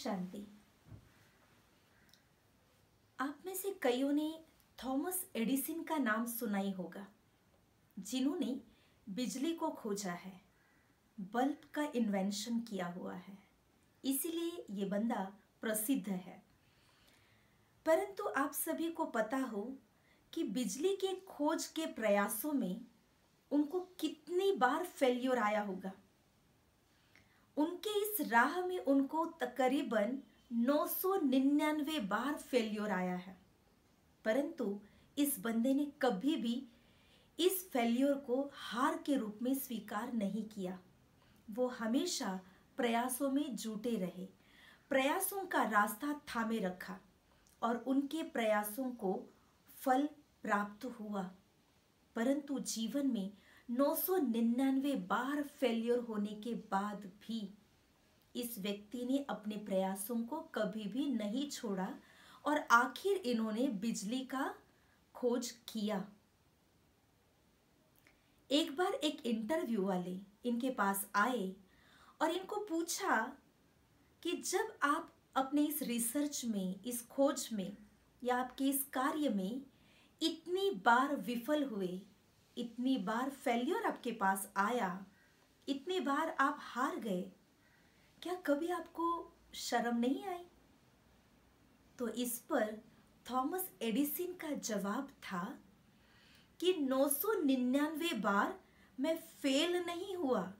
शांति। आप में से कईयों ने थॉमस एडिसन का नाम सुना ही होगा, जिन्होंने बिजली को खोजा है, बल्ब का इन्वेंशन किया हुआ है, इसीलिए ये बंदा प्रसिद्ध है। परंतु आप सभी को पता हो कि बिजली के खोज के प्रयासों में उनको कितनी बार फेल्योर आया होगा। उनके इस राह में उनको तकरीबन 999 बार फेल्योर आया है। परंतु इस बंदे ने कभी भी इस फेल्योर को हार के रूप में स्वीकार नहीं किया। वो हमेशा प्रयासों में जुटे रहे, प्रयासों का रास्ता थामे रखा और उनके प्रयासों को फल प्राप्त हुआ। परंतु जीवन में 999 बार फेल्योर होने के बाद भी इस व्यक्ति ने अपने प्रयासों को कभी भी नहीं छोड़ा और आखिर इन्होंने बिजली का खोज किया। एक बार एक इंटरव्यू वाले इनके पास आए और इनको पूछा कि जब आप अपने इस रिसर्च में, इस खोज में या आपके इस कार्य में इतनी बार विफल हुए, इतनी बार फेल्योर आपके पास आया, इतनी बार आप हार गए, क्या कभी आपको शर्म नहीं आई? तो इस पर थॉमस एडिसन का जवाब था कि 999 बार मैं फेल नहीं हुआ।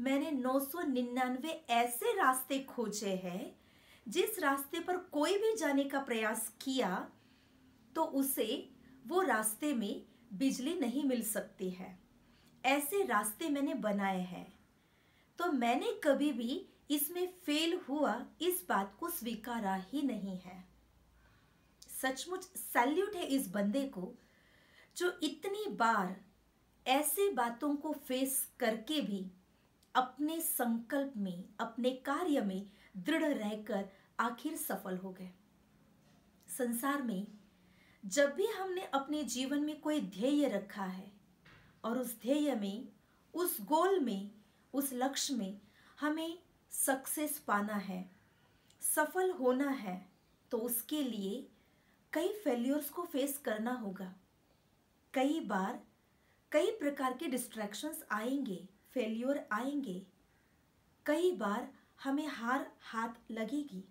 मैंने 999 ऐसे रास्ते खोजे हैं जिस रास्ते पर कोई भी जाने का प्रयास किया तो उसे वो रास्ते में बिजली नहीं मिल सकती है। ऐसे रास्ते मैंने बनाए हैं, तो मैंने कभी भी इसमें फेल हुआ इस बात को स्वीकारा ही नहीं है। सचमुच सैल्यूट है इस बंदे को जो इतनी बार ऐसे बातों को फेस करके भी अपने संकल्प में, अपने कार्य में दृढ़ रहकर आखिर सफल हो गए। संसार में जब भी हमने अपने जीवन में कोई ध्येय रखा है और उस ध्येय में, उस गोल में, उस लक्ष्य में हमें सक्सेस पाना है, सफल होना है, तो उसके लिए कई फेल्योर्स को फेस करना होगा। कई बार कई प्रकार के डिस्ट्रैक्शंस आएंगे, फेल्योर आएंगे, कई बार हमें हार हाथ लगेगी।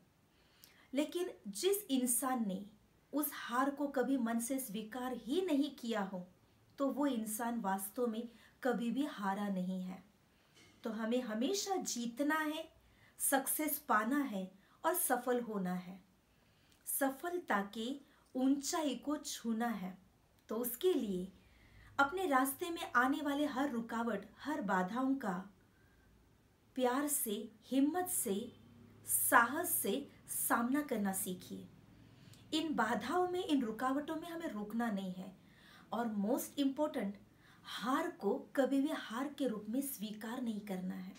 लेकिन जिस इंसान ने उस हार को कभी मन से स्वीकार ही नहीं किया हो, तो वो इंसान वास्तव में कभी भी हारा नहीं है। तो हमें हमेशा जीतना है, सक्सेस पाना है और सफल होना है, सफलता के ऊंचाई को छूना है। तो उसके लिए अपने रास्ते में आने वाले हर रुकावट, हर बाधाओं का प्यार से, हिम्मत से, साहस से सामना करना सीखिए। इन बाधाओं में, इन रुकावटों में हमें रुकना नहीं है और मोस्ट इम्पोर्टेंट, हार को कभी भी हार के रूप में स्वीकार नहीं करना है।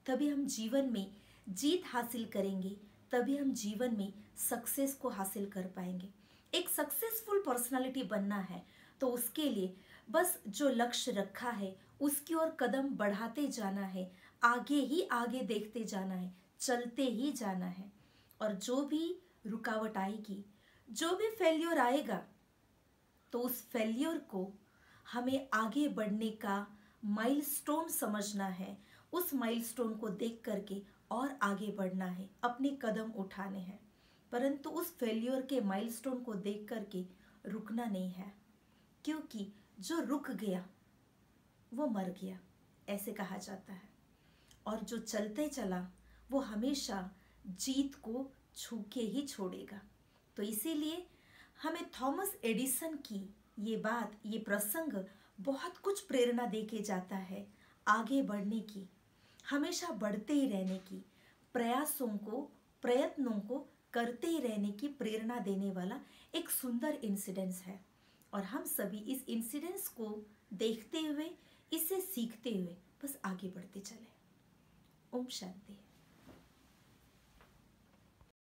तभी हम जीवन में जीत हासिल करेंगे, तभी हम जीवन में सक्सेस को हासिल कर पाएंगे। एक सक्सेसफुल पर्सनालिटी बनना है तो उसके लिए बस जो लक्ष्य रखा है उसकी ओर कदम बढ़ाते जाना है, आगे ही आगे देखते जाना है, चलते ही जाना है। और जो भी रुकावट आएगी, जो भी फेल्योर आएगा, तो उस फेल्योर को हमें आगे बढ़ने का माइलस्टोन समझना है। उस माइलस्टोन को देख करके और आगे बढ़ना है, अपने कदम उठाने हैं। परंतु उस फेल्योर के माइलस्टोन को देख करके रुकना नहीं है, क्योंकि जो रुक गया वो मर गया, ऐसे कहा जाता है। और जो चलते चला वो हमेशा जीत को छू के ही छोड़ेगा। तो इसीलिए हमें थॉमस एडिसन की ये बात, ये प्रसंग बहुत कुछ प्रेरणा दे के जाता है आगे बढ़ने की, हमेशा बढ़ते ही रहने की, प्रयासों को, प्रयत्नों को करते ही रहने की प्रेरणा देने वाला एक सुंदर इंसिडेंस है। और हम सभी इस इंसिडेंस को देखते हुए, इससे सीखते हुए बस आगे बढ़ते चले। ओम शांति।